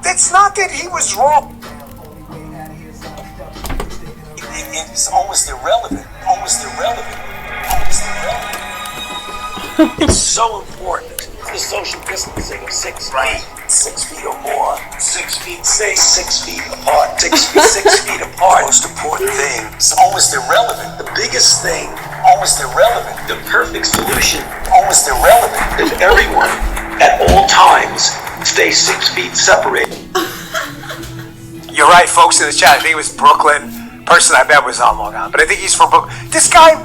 It's not that he was wrong. It's almost irrelevant. Almost irrelevant. Almost irrelevant. It's so important. The social distancing of 6 feet, 6 feet or more, 6 feet, say 6 feet apart, 6 feet apart. Most important thing, it's almost irrelevant. The biggest thing, almost irrelevant. The perfect solution, almost irrelevant. If everyone at all times stay 6 feet separated. You're right, folks in the chat. I think it was Brooklyn. Person I bet was on Long Island, but I think he's from Brooklyn. This guy,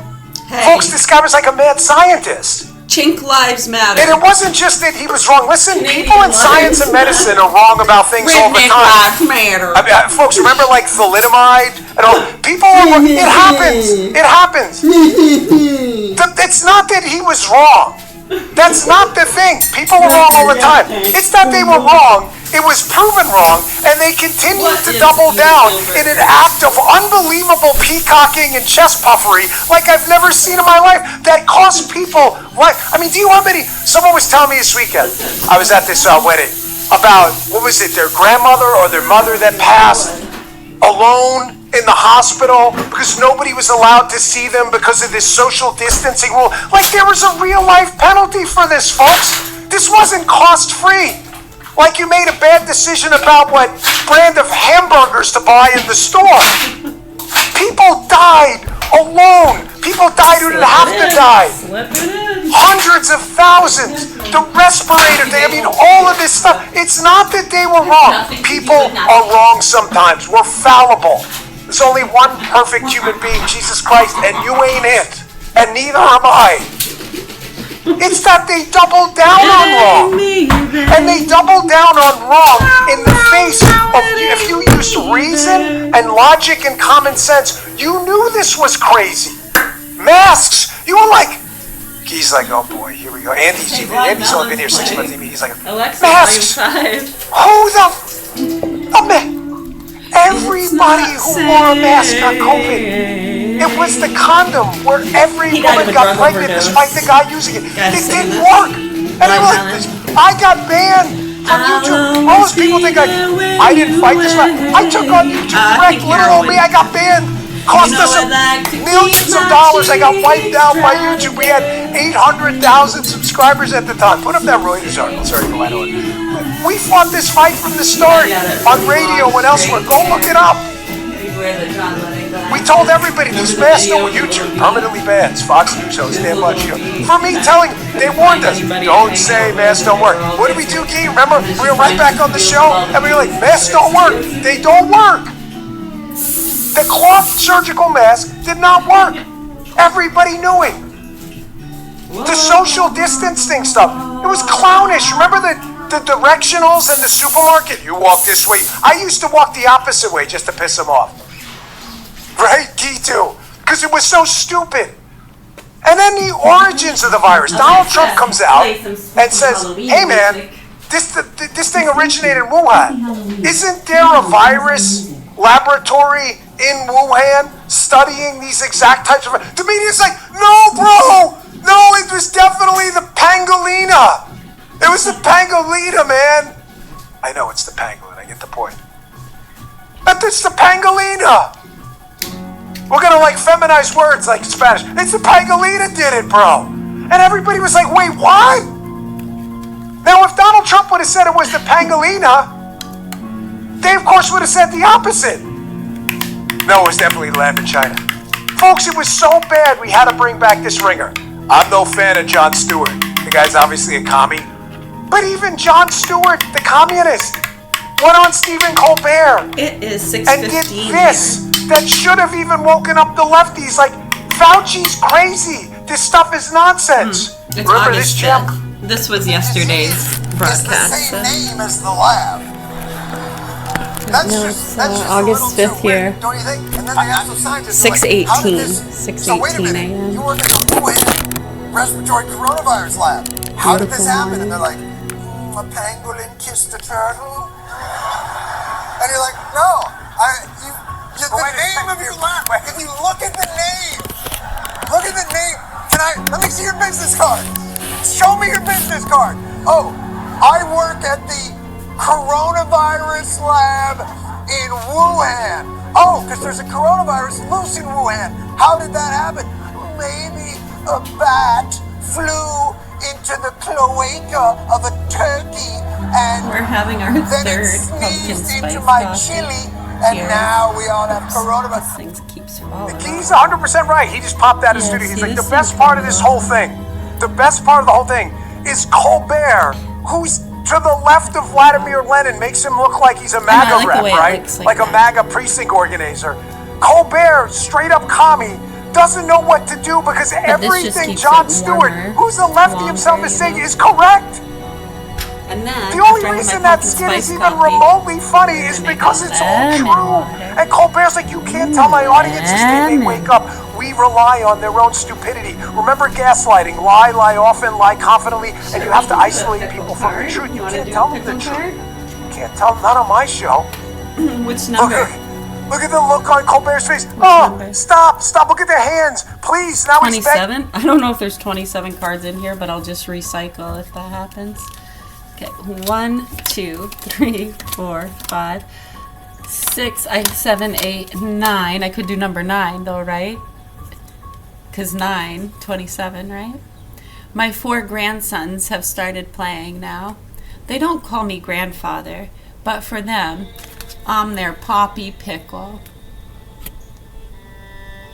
folks, this guy was like a mad scientist. Chink lives matter. And it wasn't just that he was wrong. Listen, people in science and medicine are wrong about things all the time. Lives matter. I mean, folks, remember like thalidomide and all? People are wrong. It happens. It happens. It's not that he was wrong. That's not the thing. People are wrong all the time. It's not they were wrong. It was proven wrong, and they continued to double down in an act of unbelievable peacocking and chest puffery like I've never seen in my life that cost people life. I mean, do you know how many? Someone was telling me this weekend, I was at this wedding, about, what was it, their grandmother or their mother that passed alone in the hospital because nobody was allowed to see them because of this social distancing rule. Like there was a real life penalty for this, folks. This wasn't cost free. Like you made a bad decision about what brand of hamburgers to buy in the store. People died alone. People died who didn't have to die. Hundreds of thousands. The respirator thing. I mean, all of this stuff. It's not that they were wrong. People are wrong sometimes. We're fallible. There's only one perfect human being, Jesus Christ, and you ain't it. And neither am I. It's that they doubled down on wrong. And they doubled down on wrong in the face of, if you used reason and logic and common sense, you knew this was crazy. Masks, you were like, he's like, oh boy, here we go. Andy's only been here 6 months. He's like, masks. Who everybody who wore a mask got COVID. It was the condom where every woman got pregnant despite the guy using it. It didn't work. And they were like, I got banned from YouTube. Most people think I didn't fight this fight. I took on YouTube Direct. Literally, I got banned. Cost us millions of dollars. I got wiped out by YouTube. We had 800,000 subscribers at the time. Put up that Reuters article. Sorry, go ahead. We fought this fight from the start on radio and elsewhere. Go look it up. We told everybody these masks on YouTube permanently banned. Fox News host Dan Butch. For me telling, they warned us, don't say masks don't work. What did we do, Guy? Remember, we were right back on the show and we were like, masks don't work. They don't work. The cloth surgical mask did not work. Everybody knew it. The social distancing stuff, it was clownish. Remember the directionals in the supermarket? You walk this way. I used to walk the opposite way just to piss them off. Right? Key too. Because it was so stupid. And then the origins of the virus. Donald Trump comes out and says, hey man, this thing originated in Wuhan. Isn't there a virus laboratory in Wuhan studying these exact types of... The media's like, no bro! No, it was definitely the pangolina. It was the pangolina, man. I know it's the pangolin. I get the point. But it's the pangolina. We're gonna like feminize words like Spanish. It's the pangolina did it, bro. And everybody was like, wait, what? Now, if Donald Trump would have said it was the pangolina, they of course would have said the opposite. No, it was definitely the lab in China. Folks, it was so bad we had to bring back this ringer. I'm no fan of Jon Stewart. The guy's obviously a commie. But even Jon Stewart, the communist, went on Stephen Colbert. It is 6:15 and did this that should have even woken up the lefties. Like, Fauci's crazy. This stuff is nonsense. It's Remember August this, champ? 5th. This was yesterday's broadcast. It's the same name as the lab. It's August 5th here. Don't you think? And then the actual scientists 6:18 a.m. You work in the Wuhan respiratory coronavirus lab. How did this happen? And they're like, a pangolin kissed a turtle. And you're like, no, the name of your lab. If you look at the name, let me see your business card. Show me your business card. Oh, I work at the coronavirus lab in Wuhan. Oh, because there's a coronavirus loose in Wuhan. How did that happen? Maybe a bat flew into the cloaca of a turkey and We're having our then it third pumpkin sneezed spice into my coffee. chili, and Cheers. now we all have coronavirus. Things keeps falling. He's 100% right. He just popped out of Yes, studio. He's he like, was the best so part of this whole thing, the best part of the whole thing is Colbert, who's to the left of Vladimir Lenin, makes him look like he's a I MAGA like the rep, way it right? looks Like a that. MAGA precinct organizer. Colbert, straight up commie, doesn't know what to do because this just everything keeps Jon it Stewart, warmer, who's the lefty himself, longer, is saying you know? is correct. And then, The only after I have reason my that pumpkin skit is spice even coffee, remotely funny is then I because have it's all lemon true. water. And Colbert's like, you can't tell my audience this day they Lemon. wake up. We rely on their own stupidity. Remember gaslighting. Lie often, lie confidently, and you have to isolate people from the truth. You can't tell them the truth. You can't tell them, not on my show. Which number? Look at the look on Colbert's face. Oh, number? stop. Look at their hands. Please, now he's begging. 27? I don't know if there's 27 cards in here, but I'll just recycle if that happens. Okay, 1, 2, 3, 4, 5, 6, 7, 8, 9. I could do number 9 though, right? Because 9, 27, right? My 4 grandsons have started playing now. They don't call me grandfather, but for them, I'm their Poppy Pickle.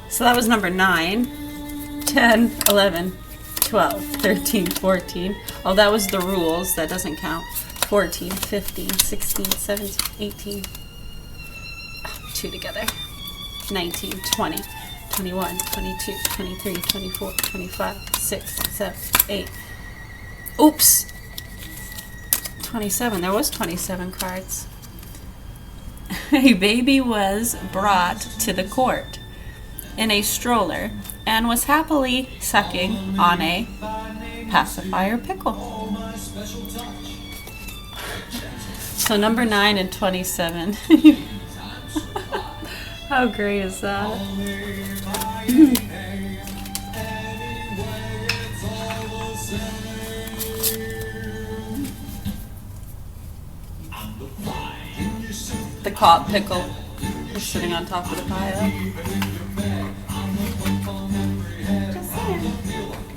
So that was number 9, 10, 11, 12, 13, 14. Oh, that was the rules. That doesn't count. 14, 15, 16, 17, 18. 2 together. 19, 20, 21, 22, 23, 24, 25, 6, 7, 8. Oops! 27. There was 27 cards. A baby was brought to the court in a stroller and was happily sucking on a pacifier pickle. So number 9 and 27. How great is that? The caught pickle is sitting on top of the pile.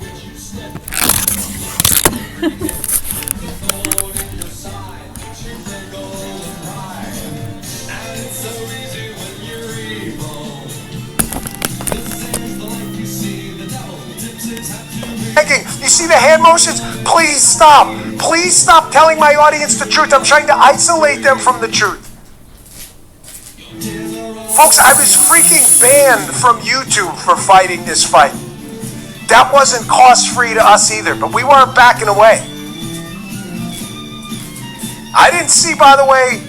Just saying. You see the hand motions? Please stop. Please stop telling my audience the truth. I'm trying to isolate them from the truth. Folks, I was freaking banned from YouTube for fighting this fight. That wasn't cost-free to us either, but we weren't backing away. I didn't see, by the way,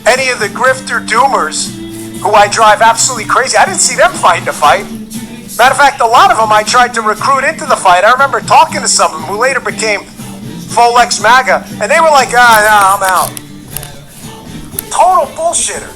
any of the grifter doomers who I drive absolutely crazy. I didn't see them fighting a fight. Matter of fact, a lot of them I tried to recruit into the fight. I remember talking to some of them who later became Folex MAGA, and they were like, no, I'm out. Total bullshitters.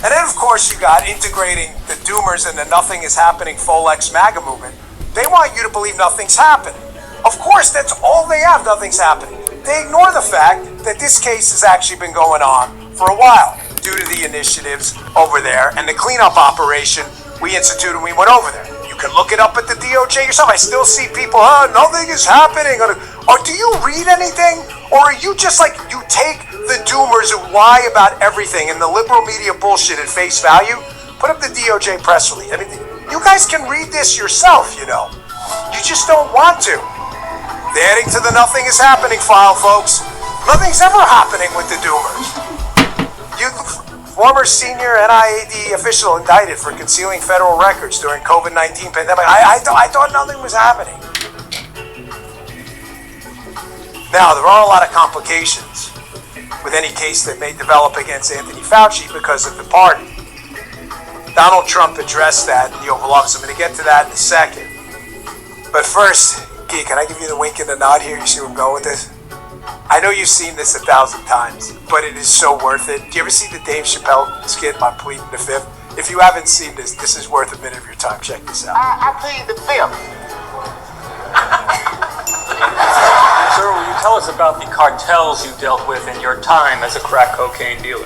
And then, of course, you got integrating the doomers and the nothing is happening Folex MAGA movement. They want you to believe nothing's happening. Of course, that's all they have, nothing's happening. They ignore the fact that this case has actually been going on for a while due to the initiatives over there and the cleanup operation we instituted when we went over there. You can look it up at the DOJ yourself. I still see people, nothing is happening. Or do you read anything? Or are you just like, you take the doomers who lie about everything and the liberal media bullshit at face value? Put up the DOJ press release. I mean, you guys can read this yourself, you know. You just don't want to. They're adding to the nothing is happening file, folks. Nothing's ever happening with the doomers. You, former senior NIAID official indicted for concealing federal records during COVID-19 pandemic. I thought nothing was happening. Now, there are a lot of complications with any case that may develop against Anthony Fauci because of the pardon. Donald Trump addressed that in the Oval Office. I'm going to get to that in a second. But first, Key, can I give you the wink and the nod here? You see where I'm going with this? I know you've seen this 1,000 times, but it is so worth it. Do you ever see the Dave Chappelle skit on Pleading the Fifth? If you haven't seen this, this is worth a minute of your time. Check this out. I plead the fifth. us about the cartels you dealt with in your time as a crack cocaine dealer?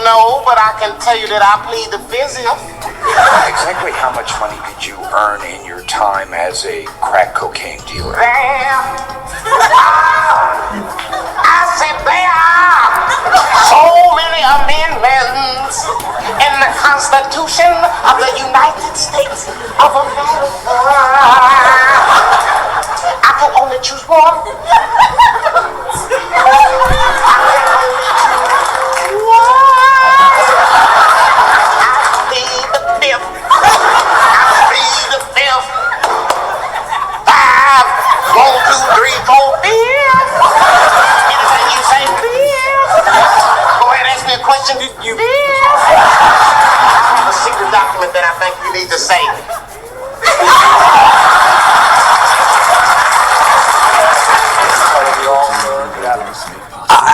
No, but I can tell you that I plead the fifth. Exactly how much money did you earn in your time as a crack cocaine dealer? There. I said there are so many amendments in the Constitution of the United States of America. I can only choose one. Question you a secret document that I think you need to say.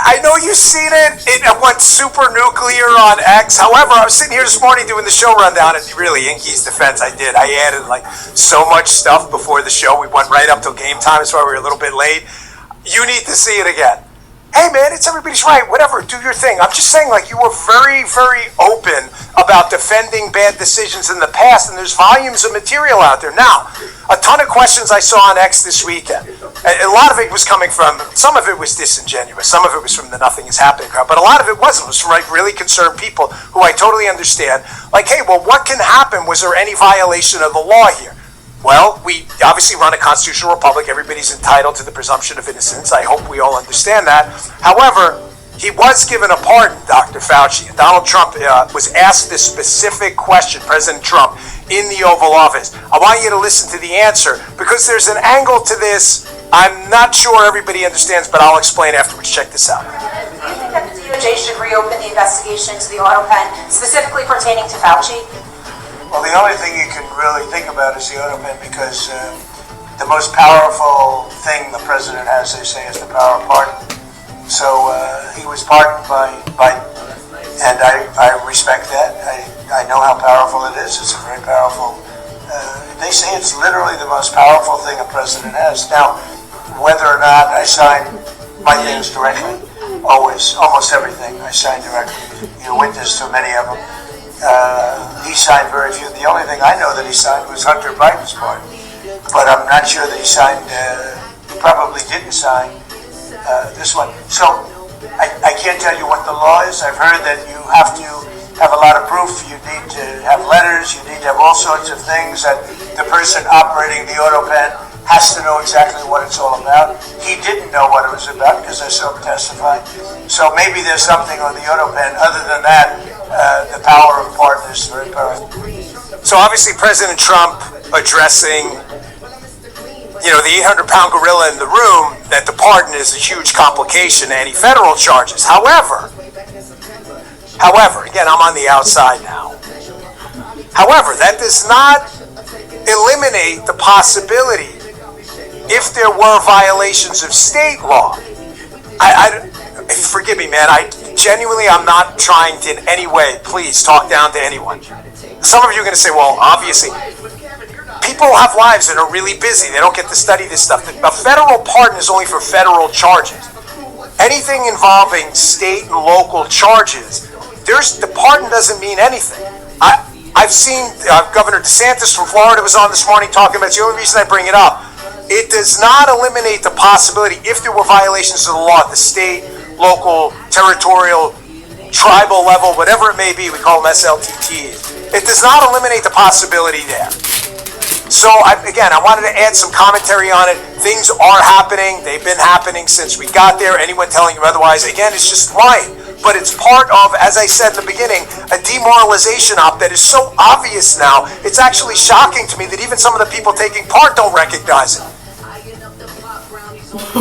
I know you've seen it. It went super nuclear on X. However, I was sitting here this morning doing the show rundown, and really, in Key's defense, I did. I added like so much stuff before the show. We went right up till game time. That's why we were a little bit late. You need to see it again. Hey man, it's everybody's right, whatever, do your thing. I'm just saying, like, you were very, very open about defending bad decisions in the past, and there's volumes of material out there. Now, a ton of questions I saw on X this weekend. A lot of it was coming from, some of it was disingenuous, some of it was from the nothing is happening crowd, but a lot of it wasn't. It was from like really concerned people who I totally understand. Like, hey, well, what can happen? Was there any violation of the law here? Well, we obviously run a constitutional republic. Everybody's entitled to the presumption of innocence. I hope we all understand that. However, he was given a pardon, Dr. Fauci. Donald Trump was asked this specific question, President Trump, in the Oval Office. I want you to listen to the answer because there's an angle to this I'm not sure everybody understands, but I'll explain afterwards. Check this out. Do you think that the DOJ should reopen the investigation into the auto pen, specifically pertaining to Fauci? Well, the only thing you can really think about is the auto pen, because the most powerful thing the president has, they say, is the power of pardon. So he was pardoned by Biden, and I respect that. I know how powerful it is. It's a very powerful, they say it's literally the most powerful thing a president has. Now, whether or not I sign my things directly, almost everything I sign directly. You're witness to many of them. He signed very few. The only thing I know that he signed was Hunter Biden's part. But I'm not sure that he signed, he probably didn't sign this one. So I can't tell you what the law is. I've heard that you have to have a lot of proof. You need to have letters. You need to have all sorts of things that the person operating the auto pen has to know exactly what it's all about. He didn't know what it was about because I saw him testify. So maybe there's something on the auto pen. Other than that, the power of pardon is very powerful. So obviously President Trump addressing, the 800-pound gorilla in the room, that the pardon is a huge complication to any federal charges. However, again, I'm on the outside now. However, that does not eliminate the possibility if there were violations of state law. Forgive me, man. I'm not trying to in any way, please, talk down to anyone. Some of you are going to say, well, obviously, people have lives that are really busy. They don't get to study this stuff. A federal pardon is only for federal charges. Anything involving state and local charges, the pardon doesn't mean anything. I've seen Governor DeSantis from Florida was on this morning talking about it. It's the only reason I bring it up. It does not eliminate the possibility, if there were violations of the law at the state, local, territorial, tribal level, whatever it may be, we call them SLTTs. It does not eliminate the possibility there. So, I wanted to add some commentary on it. Things are happening. They've been happening since we got there. Anyone telling you otherwise, again, is just lying. But it's part of, as I said in the beginning, a demoralization op that is so obvious now, it's actually shocking to me that even some of the people taking part don't recognize it.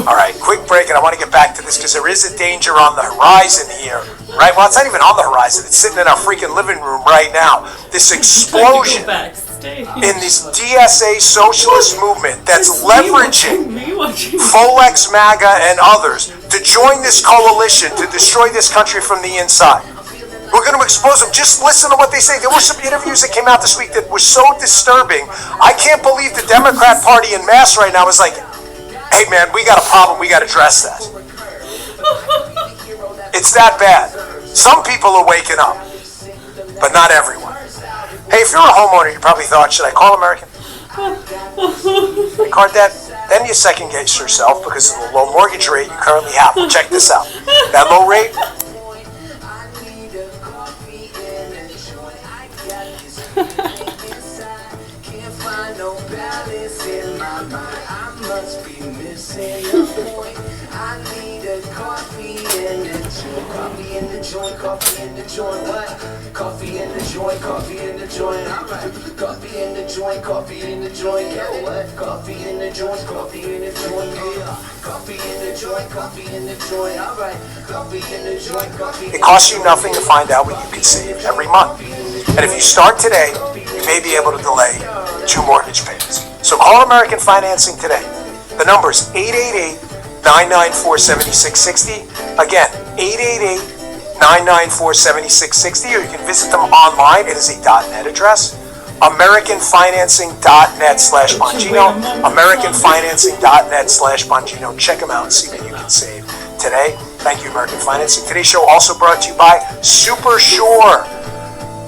All right, quick break, and I want to get back to this because there is a danger on the horizon here, right? Well, it's not even on the horizon. It's sitting in our freaking living room right now. This explosion in this DSA socialist movement that's leveraging Folex, MAGA, and others to join this coalition to destroy this country from the inside. We're going to expose them. Just listen to what they say. There were some interviews that came out this week that were so disturbing. I can't believe the Democrat Party en masse right now is like, hey man, we got a problem, we got to address that. It's that bad. Some people are waking up, but not everyone. Hey, if you're a homeowner, you probably thought, should I call American? Card debt? Then you second guess yourself because of the low mortgage rate you currently have. Well, check this out. That low rate, Coffee in the joint, coffee in the joint, what? Coffee in the joint, coffee in the joint, alright. Coffee in the joint, coffee in the joint, yeah, what? Coffee in the joint, coffee in the joint, yeah. Coffee in the joint, coffee in the joint, alright. Coffee in the joint, coffee in the joint. it costs you nothing to find out what you can save every month. And if you start today, you may be able to delay 2 mortgage payments. So call American Financing today. The number is 888-994-7660. Again, 888-994-7660, or you can visit them online. It is a .net address. AmericanFinancing.net/Bongino. AmericanFinancing.net/Bongino. Check them out and see what you can save today. Thank you, American Financing. Today's show also brought to you by Super Sure.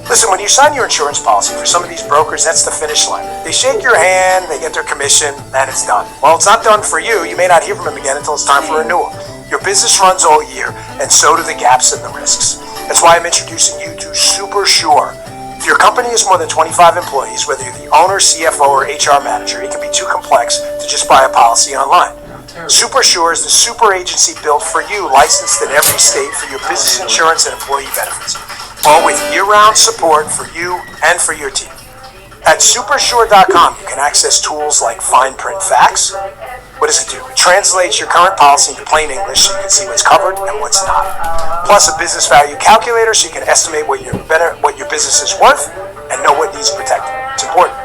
Listen, when you sign your insurance policy for some of these brokers, that's the finish line. They shake your hand, they get their commission, and it's done. Well, it's not done for you. You may not hear from them again until it's time for renewal. Your business runs all year, and so do the gaps and the risks. That's why I'm introducing you to Super Sure. If your company has more than 25 employees, whether you're the owner, CFO, or HR manager, it can be too complex to just buy a policy online. Super Sure is the super agency built for you, licensed in every state for your business insurance and employee benefits, all with year-round support for you and for your team. At supersure.com, you can access tools like fine print facts. What does it do? It translates your current policy into plain English so you can see what's covered and what's not. Plus a business value calculator so you can estimate what your business is worth and know what needs protected. It's important.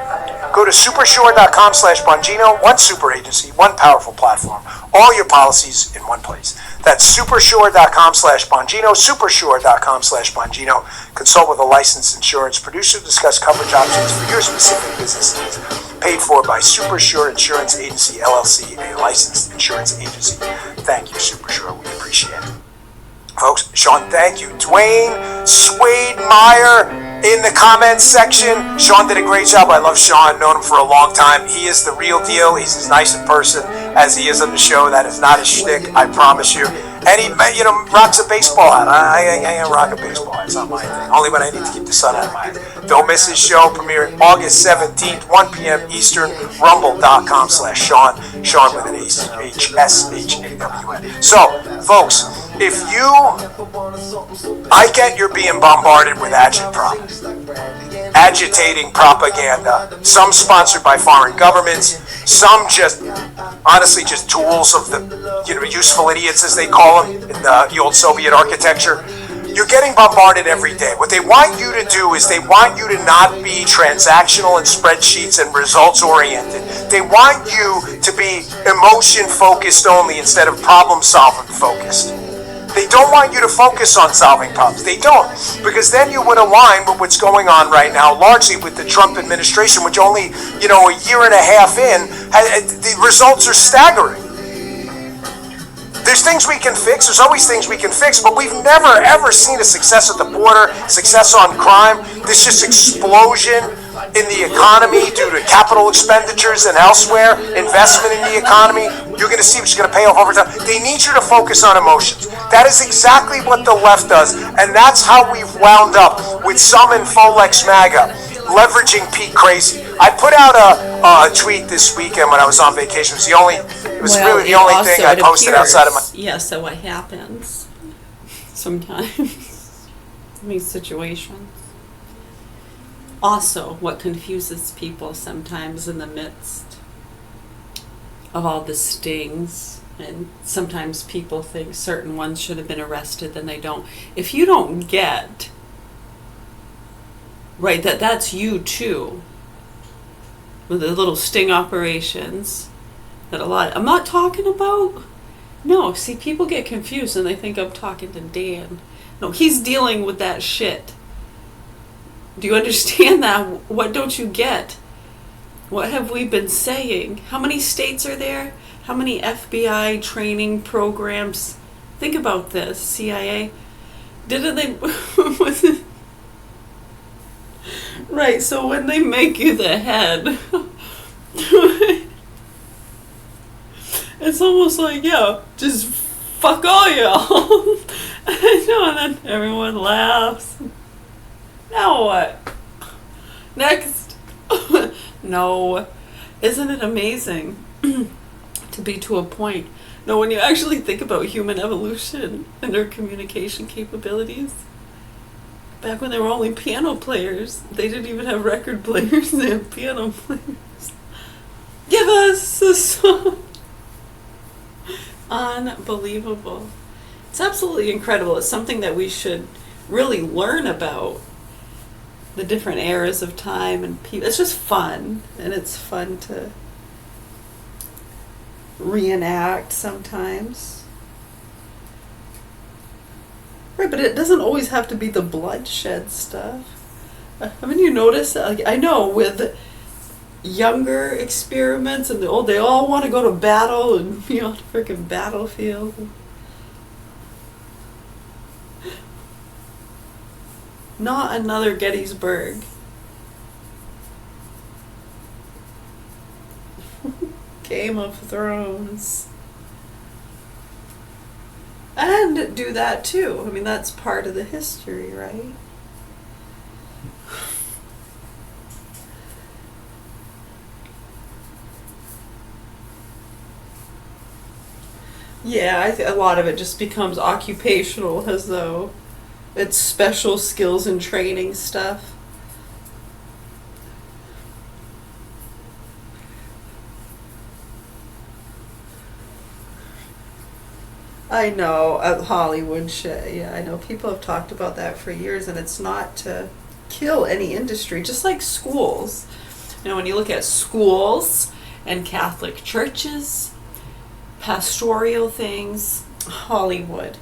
Go to supersure.com/Bongino, one super agency, one powerful platform, all your policies in one place. That's supersure.com/Bongino, supersure.com/Bongino. Consult with a licensed insurance producer to discuss coverage options for your specific business needs. Paid for by Supersure Insurance Agency, LLC, a licensed insurance agency. Thank you, Supersure. We appreciate it. Folks, Sean, thank you. Dwayne Swademeyer in the comments section. Sean did a great job. I love Sean. Known him for a long time. He is the real deal. He's as nice a person as he is on the show. That is not his shtick, I promise you. And he, rocks a baseball hat. I rock a baseball hat. It's not my thing. Only when I need to keep the sun out of my head. Don't miss his show, premiering August 17th, 1 p.m. Eastern, rumble.com/Sean. Sean with an HSHAWN. So, folks, if I get you're being bombarded with agitating propaganda, some sponsored by foreign governments, some just, honestly, just tools of the, useful idiots as they call them in the old Soviet architecture. You're getting bombarded every day. What they want you to do is they want you to not be transactional and spreadsheets and results oriented. They want you to be emotion focused only instead of problem solving focused. They don't want you to focus on solving problems. They don't, because then you would align with what's going on right now, largely with the Trump administration, which only, a year and a half in, the results are staggering. There's things we can fix. There's always things we can fix, but we've never, ever seen a success at the border, success on crime. There's just explosion in the economy due to capital expenditures and elsewhere, investment in the economy. You're going to see what's going to pay off over time. They need you to focus on emotions. That is exactly what the left does, and that's how we've wound up with some in Folex MAGA leveraging Pete Crazy. I put out a tweet this weekend when I was on vacation. It was really the only thing I posted outside of my... Yeah, so what happens sometimes in these situations. Also, what confuses people sometimes in the midst of all the stings, and sometimes people think certain ones should have been arrested, then they don't. If you don't get, right, that's you too, with the little sting operations that I'm not talking about. No, see, people get confused and they think I'm talking to Dan. No, he's dealing with that shit. Do you understand that? What don't you get? What have we been saying? How many states are there? How many FBI training programs? Think about this, CIA. Didn't they... Right, so when they make you the head... It's almost like, yeah, just fuck all y'all. And then everyone laughs. Now what? Next. No. Isn't it amazing to be to a point? No, when you actually think about human evolution and their communication capabilities, back when they were only piano players, they didn't even have record players, they had piano players. Give us a song. Unbelievable. It's absolutely incredible. It's something that we should really learn about. The different eras of time and people. It's just fun, and it's fun to reenact sometimes. Right, but it doesn't always have to be the bloodshed stuff. Haven't you noticed? Like, I know with younger experiments and the old, they all want to go to battle and be on a freaking battlefield. Not another Gettysburg. Game of Thrones. And do that too. I mean, that's part of the history, right? Yeah, a lot of it just becomes occupational, as though it's special skills and training stuff. I know, Hollywood shit. Yeah, I know people have talked about that for years, and it's not to kill any industry, just like schools. You know, when you look at schools and Catholic churches, pastoral things, Hollywood,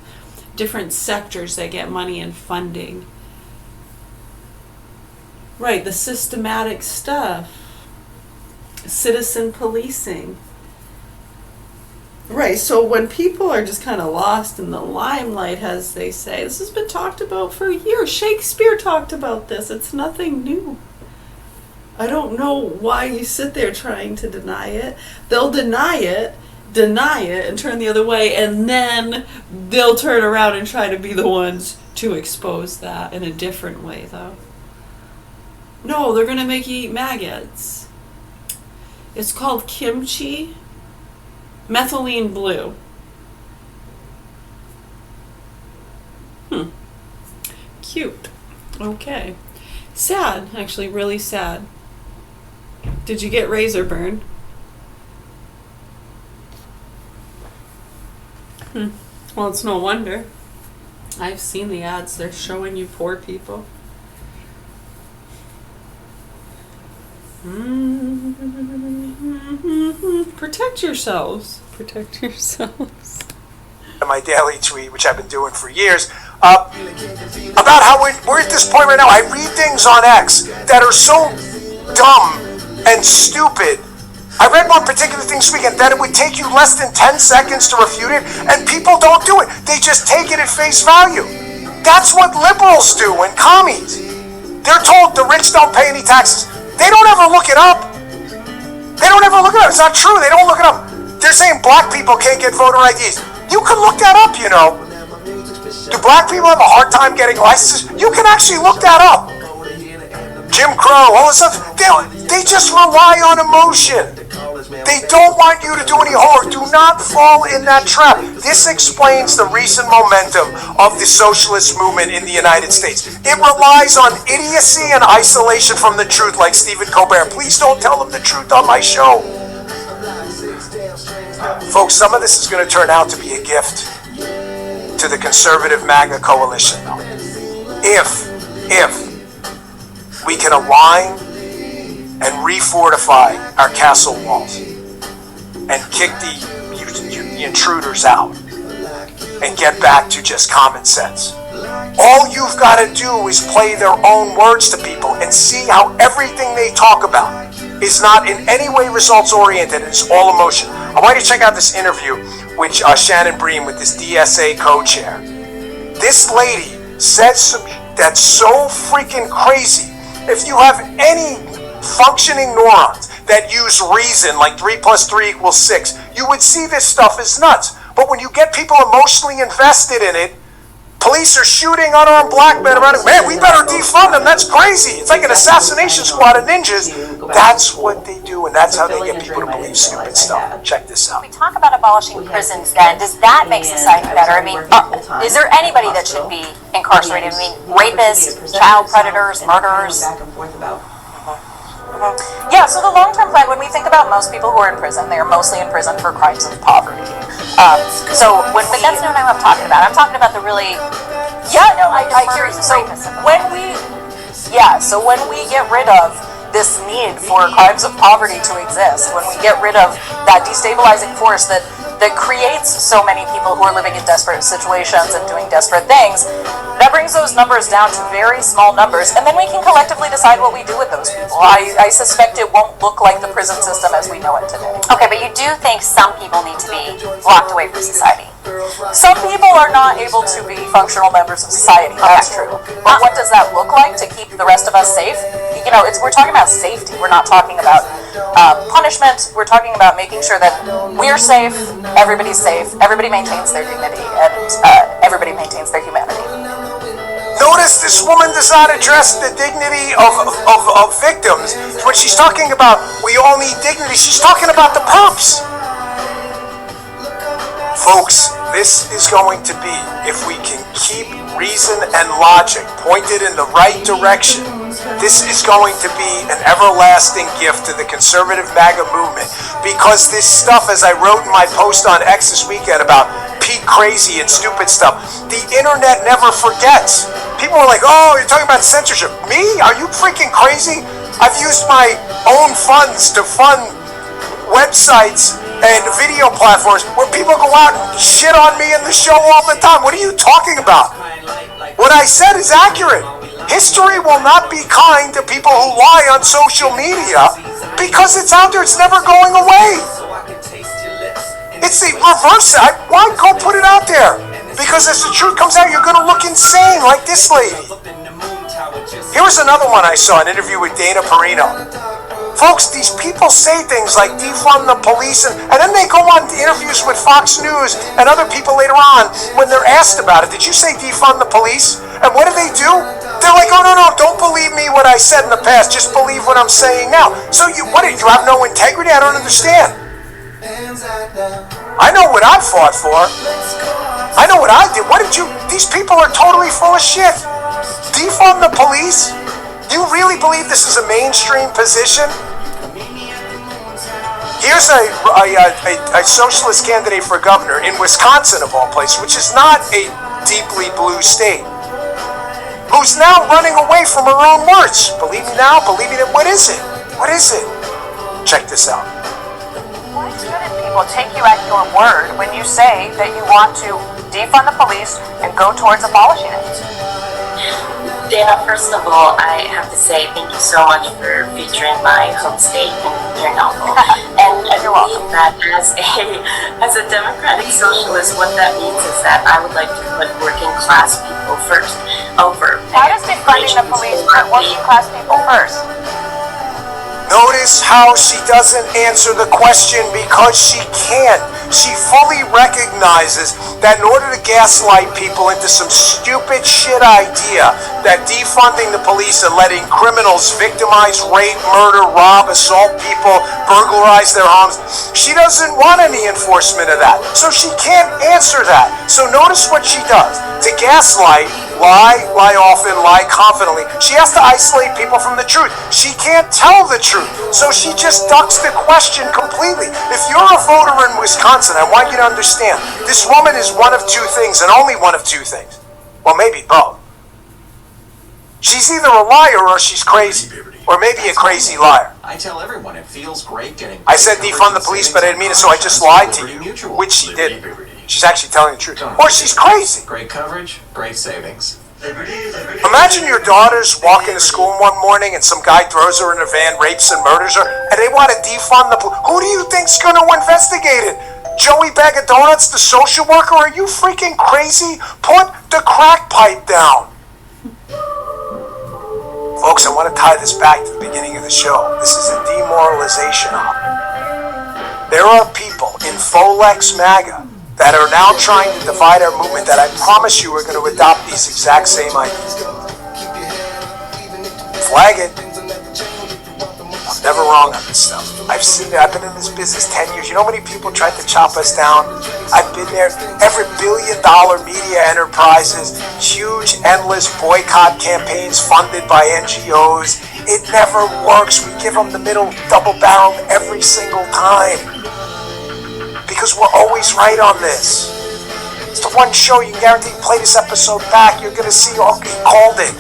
different sectors that get money and funding. Right, the systematic stuff, citizen policing. Right, so when people are just kind of lost in the limelight, as they say, this has been talked about for years. Shakespeare talked about this. It's nothing new. I don't know why you sit there trying to deny it. They'll deny it, and turn the other way, and then they'll turn around and try to be the ones to expose that in a different way, though. No, they're going to make you eat maggots. It's called kimchi. Methylene blue. Cute. Okay. Sad, actually, really sad. Did you get razor burn? Well, it's no wonder. I've seen the ads. They're showing you poor people. Protect yourselves. Protect yourselves. My daily tweet, which I've been doing for years, about how we're at this point right now. I read things on X that are so dumb and stupid. I read one particular thing this weekend that it would take you less than 10 seconds to refute it, and people don't do it. They just take it at face value. That's what liberals do and commies. They're told the rich don't pay any taxes. They don't ever look it up. They don't ever look it up. It's not true. They don't look it up. They're saying black people can't get voter IDs. You can look that up, you know. Do black people have a hard time getting licenses? You can actually look that up. Jim Crow, all this stuff. They just rely on emotion. They don't want you to do any homework. Do not fall in that trap. This explains the recent momentum of the socialist movement in the United States. It relies on idiocy and isolation from the truth, like Stephen Colbert. Please don't tell them the truth on my show. Folks, some of this is going to turn out to be a gift to the conservative MAGA coalition, though. If we can align and refortify our castle walls and kick the intruders out and get back to just common sense. All you've got to do is play their own words to people and see how everything they talk about is not in any way results oriented. It's all emotion. I want you to check out this interview with Shannon Bream with this DSA co-chair. This lady said that's so freaking crazy. If you have any functioning neurons that use reason, like 3 + 3 = 6, you would see this stuff is nuts. But when you get people emotionally invested in it, police are shooting unarmed black men around. Man, we better defund them. That's crazy. It's like an assassination squad of ninjas. That's what they do, and that's how they get people to believe stupid stuff. Check this out. We talk about abolishing prisons then. Does that make society better? I mean, is there anybody that should be incarcerated? I mean, rapists, child predators, murderers? Yeah, so the long-term plan, when we think about most people who are in prison, they are mostly in prison for crimes of poverty. So when But that's not what I'm talking about. I'm talking about the really... Yeah, no, I hear you. So when we get rid of this need for crimes of poverty to exist, when we get rid of that destabilizing force that creates so many people who are living in desperate situations and doing desperate things, that brings those numbers down to very small numbers, and then we can collectively decide what we do with those people. I suspect it won't look like the prison system as we know it today. Okay, but you do think some people need to be locked away from society? Some people are not able to be functional members of society, that's true. But what does that look like to keep the rest of us safe? You know, we're talking about safety, we're not talking about punishment, we're talking about making sure that we're safe, everybody's safe, everybody maintains their dignity, and everybody maintains their humanity. Notice this woman does not address the dignity of victims. When she's talking about we all need dignity, she's talking about the perps. Folks, this is going to be, if we can keep reason and logic pointed in the right direction, this is going to be an everlasting gift to the conservative MAGA movement. Because this stuff, as I wrote in my post on X this weekend about Pete Crazy and stupid stuff, the internet never forgets. People are like, oh, you're talking about censorship. Me? Are you freaking crazy? I've used my own funds to fund websites and video platforms where people go out and shit on me in the show all the time. What are you talking about? What I said is accurate. History will not be kind to people who lie on social media because it's out there. It's never going away. It's the reverse. Why go put it out there? Because as the truth comes out, you're going to look insane like this lady. Here was another one I saw, an interview with Dana Perino. Folks, these people say things like defund the police, and then they go on interviews with Fox News and other people later on when they're asked about it. Did you say defund the police? And what do? They're like, oh, no, don't believe me what I said in the past. Just believe what I'm saying now. So you have no integrity? I don't understand. I know what I fought for. I know what I did. These people are totally full of shit. Defund the police? You really believe this is a mainstream position? Here's a socialist candidate for governor in Wisconsin, of all places, which is not a deeply blue state, who's now running away from her own words. Believe me now, believe me then. What is it? What is it? Check this out. Why shouldn't people take you at your word when you say that you want to defund the police and go towards abolishing it? Dana, first of all, I have to say thank you so much for featuring my home state in your novel. And I believe that as a democratic socialist, what that means is that I would like to put working class people first over. How does defunding the police put working class people first? Notice how she doesn't answer the question because she can't. She fully recognizes that in order to gaslight people into some stupid shit idea that defunding the police and letting criminals victimize, rape, murder, rob, assault people, burglarize their homes, she doesn't want any enforcement of that. So she can't answer that. So notice what she does. To gaslight, lie often, lie confidently. She has to isolate people from the truth. She can't tell the truth. So she just ducks the question completely. If you're a voter in Wisconsin, I want you to understand, this woman is one of two things, and only one of two things. Well, maybe both. She's either a liar or she's crazy. Or maybe a crazy liar. I tell everyone it feels great getting... I said defund the police, but I didn't mean it, so I just lied to you. Which she did. She's actually telling the truth. Or she's crazy. Great coverage, great savings. Imagine your daughter's walking to school one morning and some guy throws her in a van, rapes and murders her, and they want to defund the police. Who do you think's going to investigate it? Joey Bag of Donuts, the social worker? Are you freaking crazy? Put the crack pipe down. Folks, I want to tie this back to the beginning of the show. This is a demoralization op. There are people in Folex MAGA that are now trying to divide our movement that I promise you are going to adopt these exact same ideas. Flag it. I'm never wrong on this stuff. I've seen it. I've been in this business 10 years. You know how many people tried to chop us down? I've been there. Every billion-dollar media enterprises, huge, endless boycott campaigns funded by NGOs. It never works. We give them the middle double barrel every single time. Because we're always right on this. It's the one show you can guarantee you play this episode back, you're going to see, oh, he called it.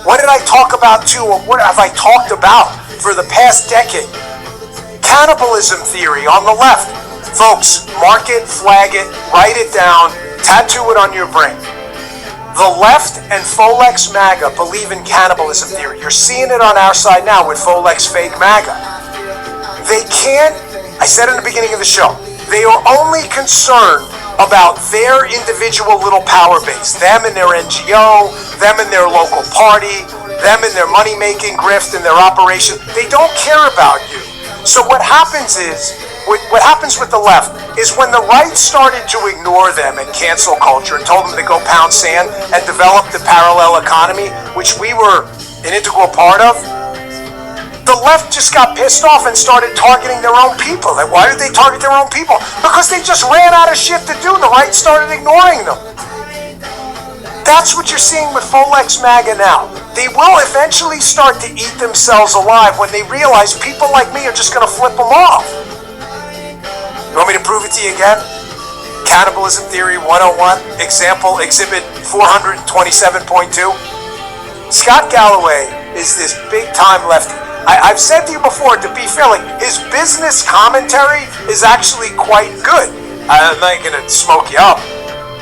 What did I talk about too, or what have I talked about for the past decade? Cannibalism theory on the left. Folks, mark it, flag it, write it down, tattoo it on your brain. The left and Folex MAGA believe in cannibalism theory. You're seeing it on our side now with Folex fake MAGA. They can't, I said in the beginning of the show, they are only concerned about their individual little power base, them and their NGO, them and their local party, them and their money-making grift and their operation. They don't care about you. So what happens is, what happens with the left is when the right started to ignore them and cancel culture and told them to go pound sand and develop the parallel economy, which we were an integral part of, the left just got pissed off and started targeting their own people. And why did they target their own people? Because they just ran out of shit to do. The right started ignoring them. That's what you're seeing with Folex MAGA now. They will eventually start to eat themselves alive when they realize people like me are just going to flip them off. You want me to prove it to you again? Cannibalism Theory 101, example, exhibit 427.2. Scott Galloway is this big-time lefty. I've said to you before, to be fair, like, his business commentary is actually quite good. I'm not going to smoke you up.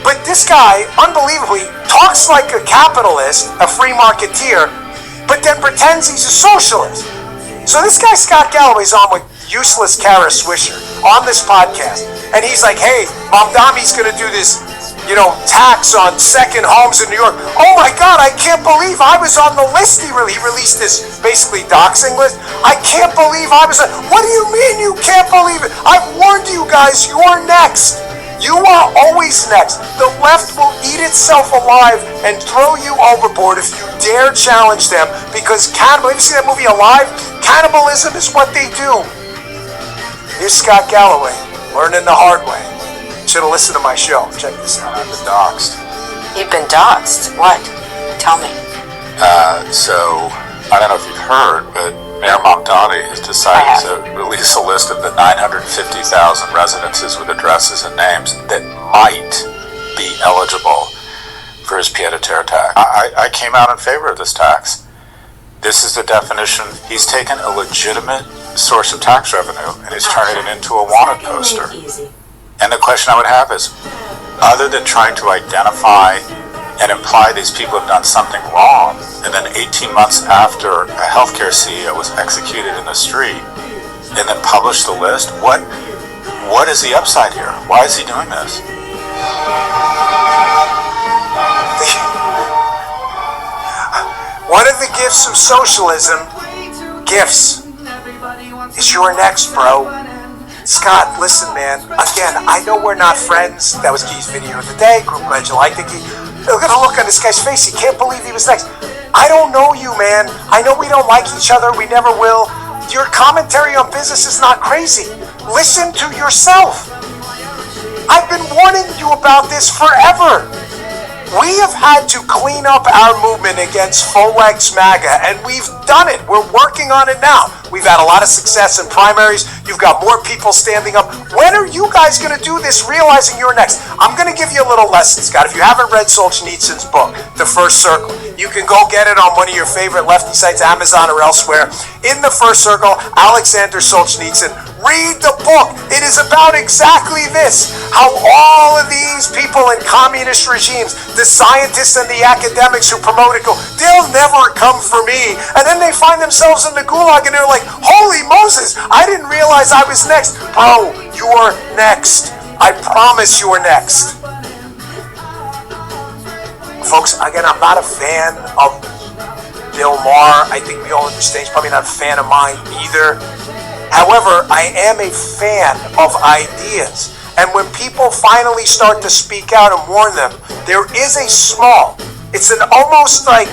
But this guy, unbelievably, talks like a capitalist, a free marketeer, but then pretends he's a socialist. So this guy, Scott Galloway's on with useless Kara Swisher on this podcast. And he's like, hey, Mamdami's going to do this, tax on second homes in New York. Oh my God, I can't believe I was on the list. He released this basically doxing list. I can't believe I was on. What do you mean you can't believe it? I've warned you guys, you're next. You are always next. The left will eat itself alive and throw you overboard if you dare challenge them, because cannibalism, have you seen that movie Alive? Cannibalism is what they do. Here's Scott Galloway, learning the hard way. Should have listened to my show. Check this out. I've been doxxed. You've been doxxed? What? Tell me. So, I don't know if you've heard, but Mayor Mamdani has decided to release a list of the 950,000 residences with addresses and names that might be eligible for his pied-à-terre tax. I came out in favor of this tax. This is the definition. He's taken a legitimate source of tax revenue and he's turning it into a wanted poster. And the question I would have is, other than trying to identify and imply these people have done something wrong, and then 18 months after a healthcare CEO was executed in the street, and then publish the list, what is the upside here? Why is he doing this? One of the gifts of socialism, is you're next, bro. Scott, listen, man. Again, I know we're not friends. That was Guy's video of the day. Glad you liked it, Guy. Look at the look on this guy's face. He can't believe he was next. I don't know you, man. I know we don't like each other. We never will. Your commentary on business is not crazy. Listen to yourself. I've been warning you about this forever. We have had to clean up our movement against Folex MAGA, and we've done it. We're working on it now. We've had a lot of success in primaries. You've got more people standing up. When are you guys going to do this, realizing you're next? I'm going to give you a little lesson, Scott. If you haven't read Solzhenitsyn's book, The First Circle, You can go get it on one of your favorite lefty sites, Amazon or elsewhere. In the First Circle, Alexander Solzhenitsyn. Read the book. It is about exactly this. How all of these people in communist regimes, the scientists and the academics who promote it, go, they'll never come for me. And then they find themselves in the gulag and they're like, holy Moses, I didn't realize I was next. Bro, you're next. I promise you're next. Folks, again, I'm not a fan of Bill Maher. I think we all understand he's probably not a fan of mine either. However, I am a fan of ideas. And when people finally start to speak out and warn them, there is a small, it's an almost like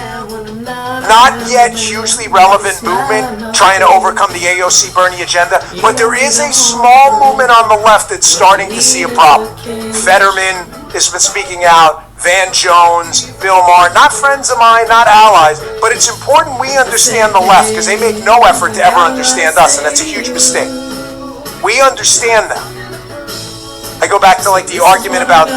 not yet hugely relevant movement trying to overcome the AOC Bernie agenda, but there is a small movement on the left that's starting to see a problem. Fetterman has been speaking out, Van Jones, Bill Maher, not friends of mine, not allies, but it's important we understand the left because they make no effort to ever understand us, and that's a huge mistake. We understand them. I go back to like the argument about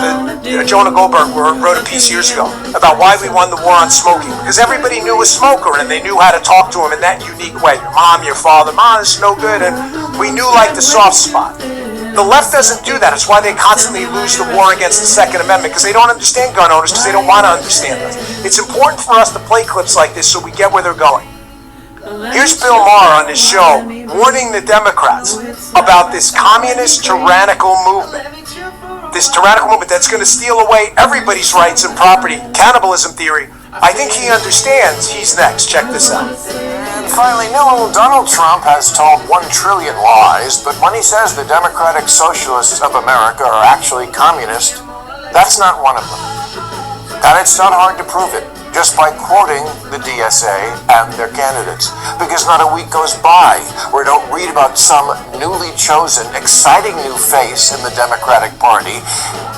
Jonah Goldberg wrote a piece years ago about why we won the war on smoking, because everybody knew a smoker and they knew how to talk to him in that unique way. Your mom, your father, mom, it's no good, and we knew like the soft spot. The left doesn't do that. It's why they constantly lose the war against the Second Amendment, because they don't understand gun owners, because they don't want to understand us. It's important for us to play clips like this so we get where they're going. Here's Bill Maher on his show warning the Democrats about this communist tyrannical movement. This tyrannical movement that's going to steal away everybody's rights and property. Cannibalism theory. I think he understands he's next. Check this out. And finally, no, Donald Trump has told 1 trillion lies, but when he says the Democratic Socialists of America are actually communist, that's not one of them. And it's not hard to prove it, just by quoting the DSA and their candidates. Because not a week goes by where we don't read about some newly chosen, exciting new face in the Democratic Party,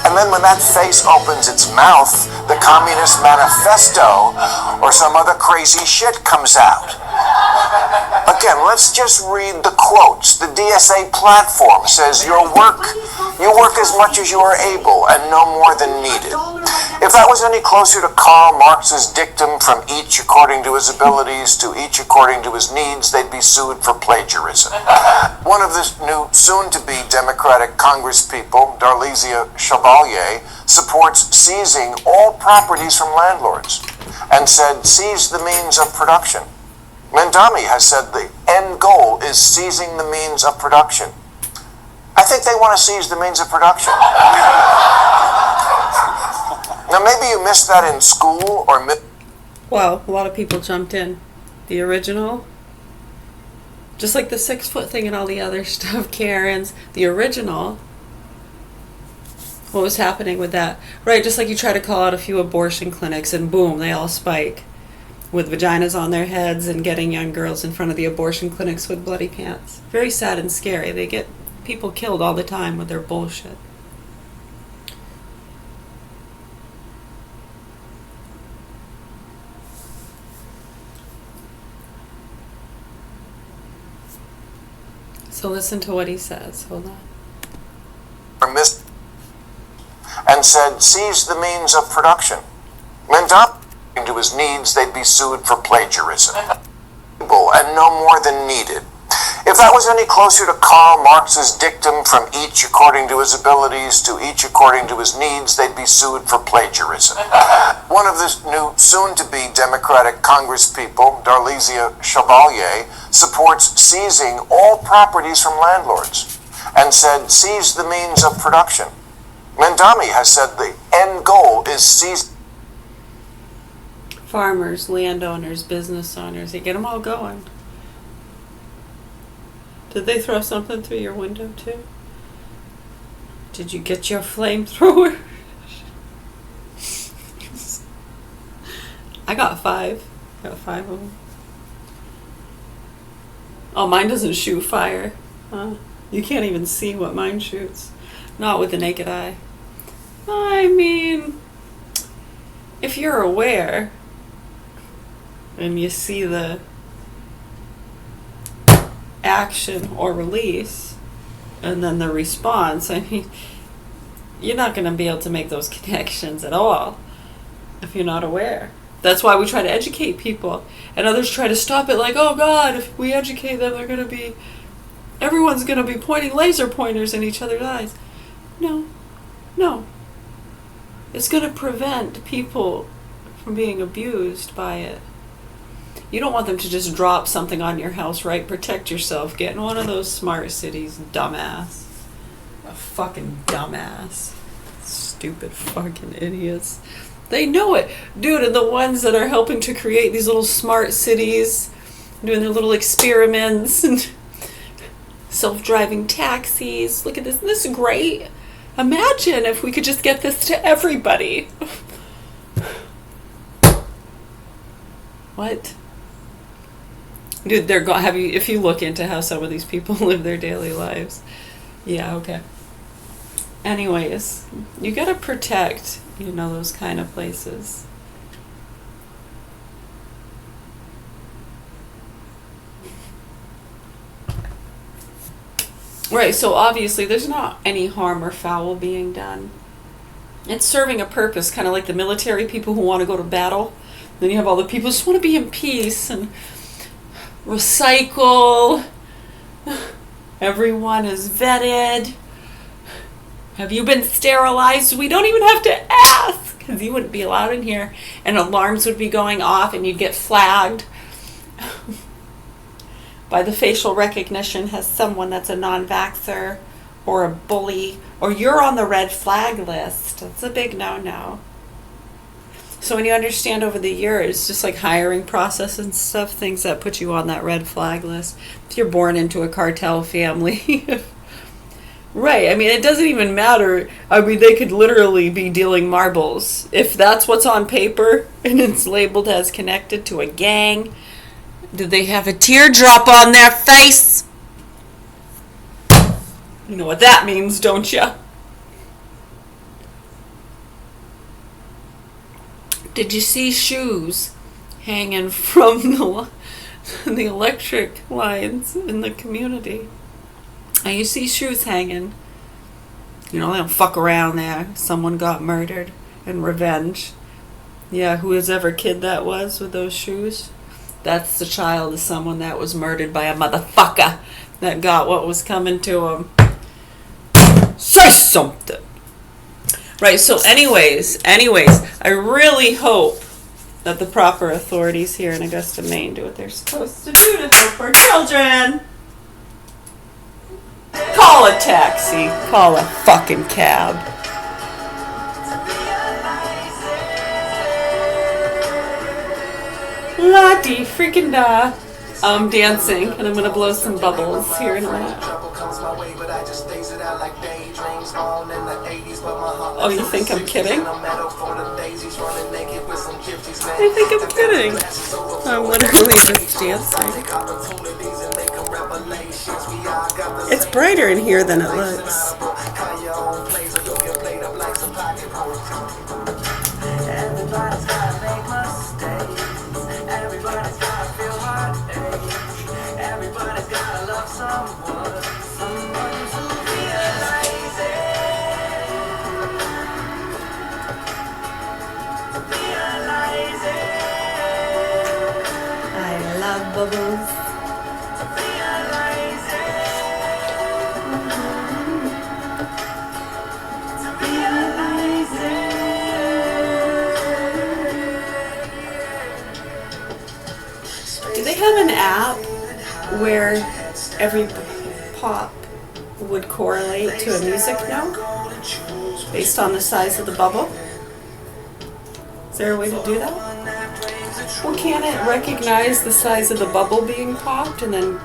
and then when that face opens its mouth, the Communist Manifesto or some other crazy shit comes out. Again, let's just read the quotes. The DSA platform says you work as much as you are able and no more than needed. If that was any closer to Karl Marx's dictum, from each according to his abilities to each according to his needs, they'd be sued for plagiarism. One of the new soon-to-be Democratic Congresspeople, Darlisia Chevalier, supports seizing all properties from landlords and said seize the means of production. Mendami has said the end goal is seizing the means of production. I think they want to seize the means of production. Now, maybe you missed that in school or... Well, a lot of people jumped in. The original, just like the 6-foot thing and all the other stuff, Karen's, the original, what was happening with that? Right, just like you try to call out a few abortion clinics and boom, they all spike with vaginas on their heads and getting young girls in front of the abortion clinics with bloody pants. Very sad and scary. They get people killed all the time with their bullshit. So listen to what he says. Hold on. And said, seize the means of production. Mendami, to his needs, they'd be sued for plagiarism. And no more than needed. If that was any closer to Karl Marx's dictum, from each according to his abilities to each according to his needs, they'd be sued for plagiarism. One of the new soon-to-be Democratic Congresspeople, Darlisia Chevalier, supports seizing all properties from landlords and said seize the means of production. Mendami has said the end goal is seize... Farmers, landowners, business owners, they get them all going. Did they throw something through your window too? Did you get your flamethrower? I got 5. I got 5 of them. Oh, mine doesn't shoot fire. You can't even see what mine shoots. Not with the naked eye. I mean, if you're aware and you see the action or release and then the response, I mean, you're not going to be able to make those connections at all if you're not aware. That's why we try to educate people. And others try to stop it like, oh God, if we educate them, everyone's going to be pointing laser pointers in each other's eyes. No. It's going to prevent people from being abused by it. You don't want them to just drop something on your house, right? Protect yourself. Get in one of those smart cities, dumbass. A fucking dumbass. Stupid fucking idiots. They know it. Dude, and the ones that are helping to create these little smart cities, doing their little experiments and self-driving taxis. Look at this. This is great. Imagine if we could just get this to everybody. What? Dude, if you look into how some of these people live their daily lives. Yeah, okay. Anyways, you gotta protect, those kind of places. Right, so obviously there's not any harm or foul being done. It's serving a purpose, kind of like the military people who want to go to battle. Then you have all the people who just want to be in peace and recycle. Everyone is vetted. Have you been sterilized? We don't even have to ask, because you wouldn't be allowed in here, and alarms would be going off and you'd get flagged by the facial recognition as someone that's a non-vaxxer or a bully, or you're on the red flag list. That's a big no-no. So when you understand over the years, just like hiring process and stuff, things that put you on that red flag list, if you're born into a cartel family, right, I mean, it doesn't even matter. I mean, they could literally be dealing marbles. If that's what's on paper and it's labeled as connected to a gang, do they have a teardrop on their face? You know what that means, don't you? Did you see shoes hanging from the electric lines in the community? And you see shoes hanging. They don't fuck around there. Someone got murdered in revenge. Yeah, whoever kid that was with those shoes, that's the child of someone that was murdered by a motherfucker that got what was coming to him. Say something. Right, so anyways, I really hope that the proper authorities here in Augusta, Maine do what they're supposed to do to help our children. Call a taxi. Call a fucking cab. La-dee freaking da. I'm dancing and I'm gonna blow some bubbles here in a minute. Oh, you think I'm kidding? I think I'm kidding. I'm literally just dancing. It's brighter in here than it looks. Bubbles. Do they have an app where every pop would correlate to a music note based on the size of the bubble? Is there a way to do that? Well, can it recognize the size of the bubble being popped and then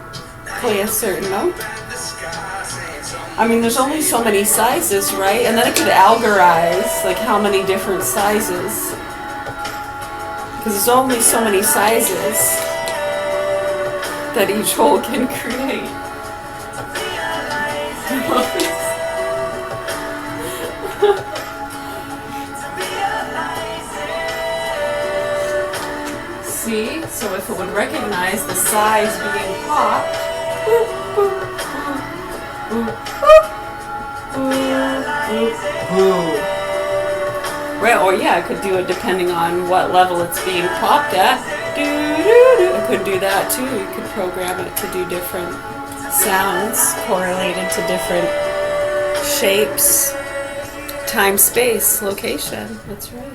play a certain note? I mean, there's only so many sizes, right? And then it could algorize, like, how many different sizes. Because there's only so many sizes that each hole can create. See? So if it would recognize the size being popped, boop, boop, boop, boop, boop, boop, boop. Right, or yeah, I could do it depending on what level it's being popped at. I could do that too. You could program it to do different sounds correlated to different shapes, time, space, location. That's right.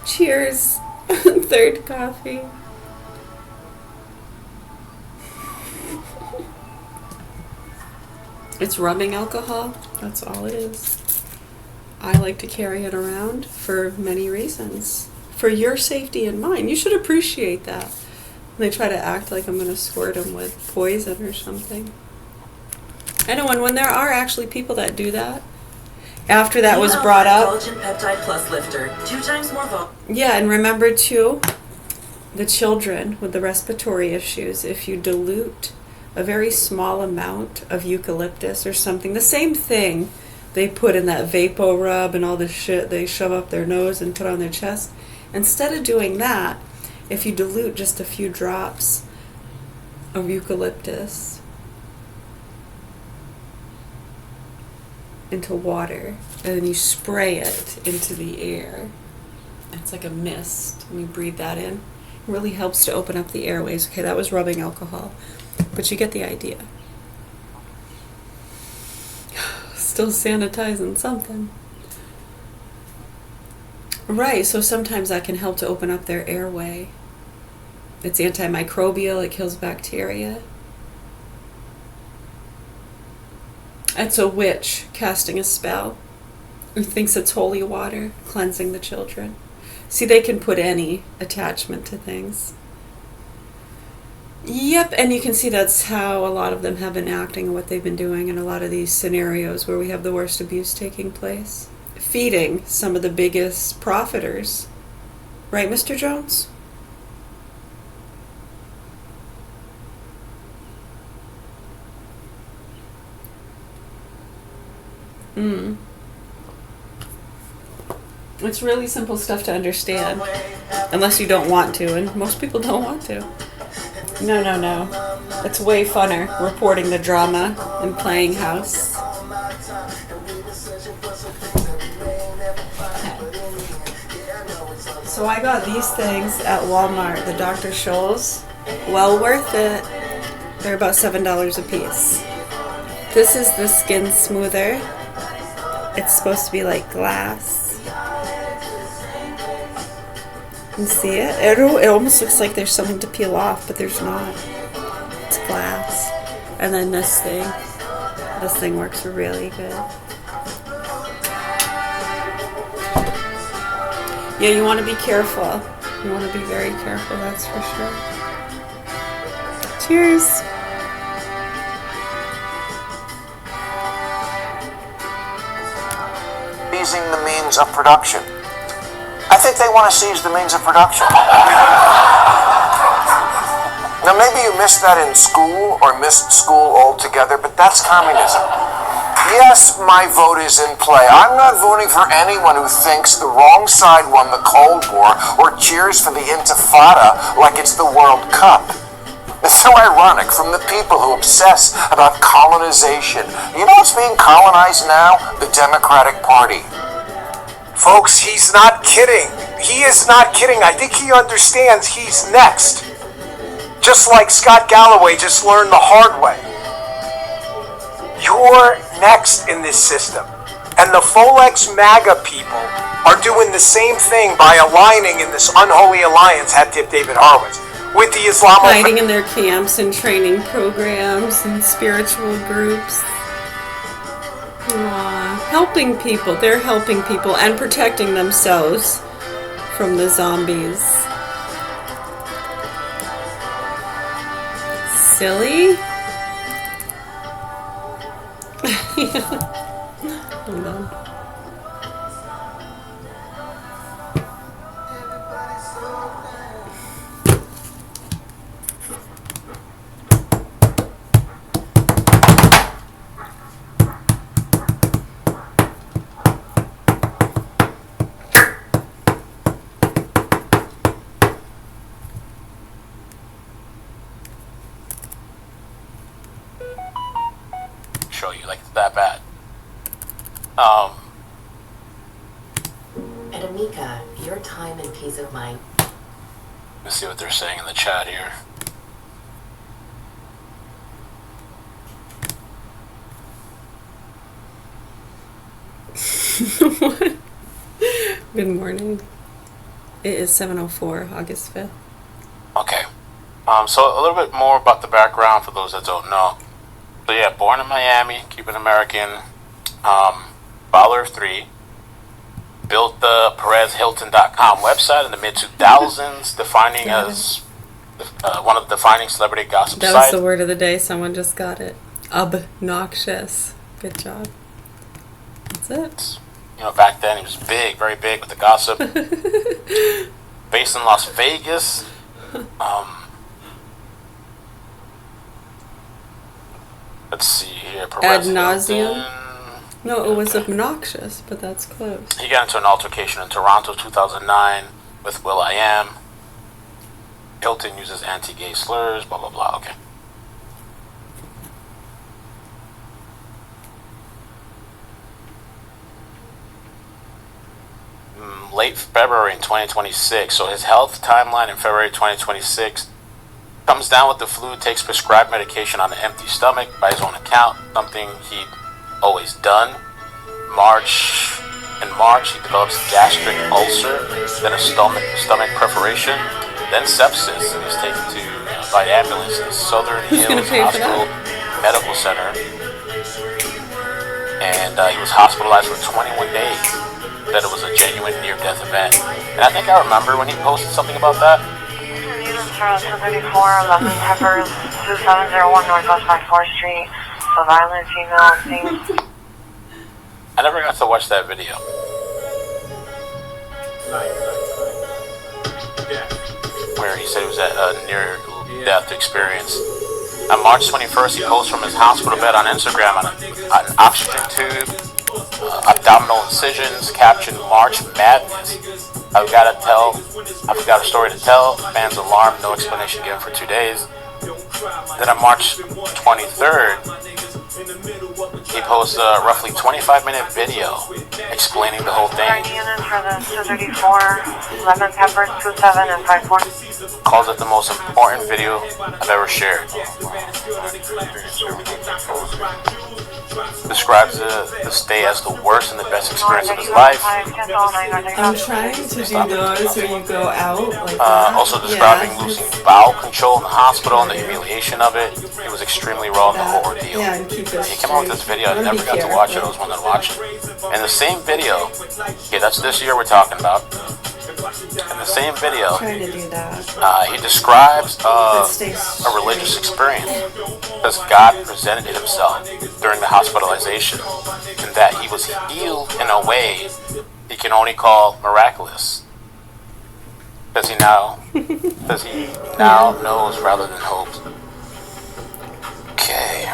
Cheers. Third coffee. It's rubbing alcohol. That's all it is. I like to carry it around for many reasons. For your safety and mine. You should appreciate that. They try to act like I'm going to squirt them with poison or something. I know, and when there are actually people that do that, after that was brought up. Collagen Peptide Plus Lifter, 2 times more Yeah, and remember too, the children with the respiratory issues, if you dilute a very small amount of eucalyptus or something, the same thing they put in that Vapo Rub and all this shit they shove up their nose and put on their chest. Instead of doing that, if you dilute just a few drops of eucalyptus into water and then you spray it into the air, it's like a mist, and you breathe that in. It really helps to open up the airways. Okay, that was rubbing alcohol, but you get the idea. Still sanitizing something. Right, so sometimes that can help to open up their airway. It's antimicrobial, it kills bacteria. It's a witch casting a spell who thinks it's holy water, cleansing the children. See, they can put any attachment to things. Yep, and you can see that's how a lot of them have been acting and what they've been doing in a lot of these scenarios where we have the worst abuse taking place. Feeding some of the biggest profiters. Right, Mr. Jones? It's really simple stuff to understand. Unless you don't want to, and most people don't want to. No. It's way funner reporting the drama and playing house. So I got these things at Walmart, the Dr. Scholl's. Well worth it. They're about $7 a piece. This is the skin smoother. It's supposed to be like glass. You see it? It almost looks like there's something to peel off, but there's not. It's glass. And then this thing works really good. Yeah, you want to be careful. You want to be very careful, that's for sure. Cheers. Seizing the means of production. I think they want to seize the means of production. Now, maybe you missed that in school or missed school altogether, but that's communism. Yes, my vote is in play. I'm not voting for anyone who thinks the wrong side won the Cold War or cheers for the Intifada like it's the World Cup. It's so ironic from the people who obsess about colonization. You know what's being colonized now? The Democratic Party. Folks, he's not kidding. He is not kidding. I think he understands he's next. Just like Scott Galloway just learned the hard way. You're next in this system. And the Folex MAGA people are doing the same thing by aligning in this unholy alliance, hat tip David Horowitz, with the Islamophobia. Hiding in their camps and training programs and spiritual groups. Helping people. They're helping people and protecting themselves from the zombies. Silly? Hold on. Show you like it's that bad. And Amika, your time and peace of mind. Let's see what they're saying in the chat here. Good morning. It is 7:04, August 5th. Okay. So a little bit more about the background for those that don't know. So yeah, born in Miami, Cuban American, father of three. Built the PerezHilton.com website in the mid-2000s, defining as one of the defining celebrity gossip That sites. was the word of the day. Someone just got it. Obnoxious. Good job. That's it. You know, back then he was big, very big with the gossip. Based in Las Vegas. Let's see here. Ad Perez nauseum. Hilton. No, it was obnoxious, but that's close. He got into an altercation in Toronto 2009 with will.i.am. Hilton uses anti-gay slurs, blah, blah, blah. Okay. Late February in 2026. So his health timeline in February 2026 comes down with the flu, takes prescribed medication on an empty stomach by his own account, something he'd always done. In March, he develops gastric ulcer, then a stomach perforation, then sepsis, and he's taken to by ambulance to Southern Hills Hospital Medical Center, and he was hospitalized for 21 days. That it was a genuine near-death event, and I think I remember when he posted something about that. Units for 234, 11 Peppers, 2701 Northwest by 4th Street, a violent female on scene. I never got to watch that video. Where he said he was at a near-death experience. On March 21st, he posts from his hospital bed on Instagram on an oxygen tube, abdominal incisions, captioned March Madness. I've got a story to tell. Fans alarmed, no explanation given for 2 days. Then on March 23rd, he posts a roughly 25-minute video explaining the whole thing. Units for the 234, 11 Peppers, 27 and 54. Calls it the most important video I've ever shared. Describes the stay as the worst and the best experience of his life. I'm trying to do those where you go out like also describing losing bowel control in the hospital and the humiliation of it. He was extremely raw in the whole ordeal. Yeah, and keep He came out with this video. I never got to watch it. I was one that watched it. In the same video, okay, that's this year we're talking about. In the same video, trying to do that. he describes a religious experience because God presented himself during the hospitalization, and that he was healed in a way he can only call miraculous. Because he now knows rather than hopes. Okay,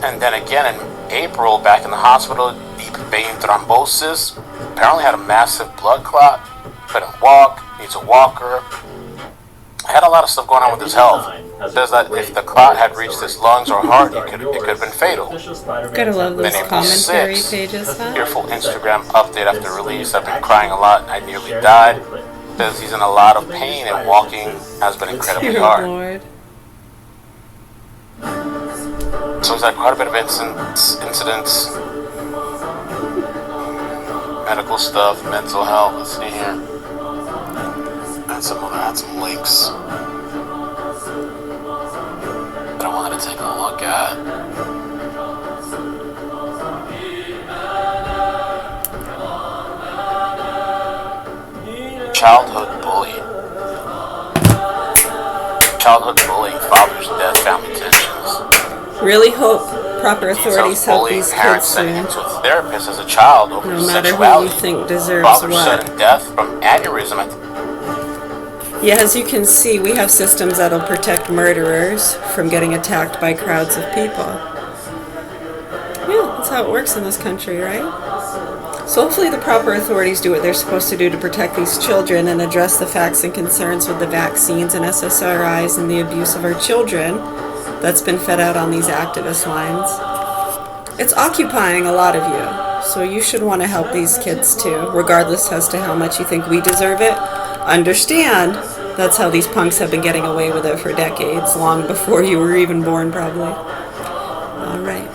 and then again in April, back in the hospital, deep vein thrombosis. Apparently had a massive blood clot. Couldn't walk. Needs a walker. Had a lot of stuff going on with his health. Says that if the clot had reached his lungs or heart, it could have been fatal. Gotta love those commentary pages. Tearful Instagram update after release. I've been crying a lot and I nearly died. Says he's in a lot of pain and walking has been incredibly hard. Lord. So he's had quite a bit of incidents, medical stuff, mental health. Let's see here. Had some links that I wanted to take a look at. Childhood bullying. Childhood bullying, father's death, family tensions. Really hope proper authorities help these kids sending soon. him to a therapist as a child over No matter sexuality. who you think deserves Father's what. sudden death from aneurysm at the Yeah, as you can see, we have systems that'll protect murderers from getting attacked by crowds of people. Yeah, that's how it works in this country, right? So hopefully the proper authorities do what they're supposed to do to protect these children and address the facts and concerns with the vaccines and SSRIs and the abuse of our children that's been fed out on these activist lines. it's occupying a lot of you. So you should want to help these kids too, regardless as to how much you think we deserve it. Understand that's how these punks have been getting away with it for decades, long before you were even born, probably. All right.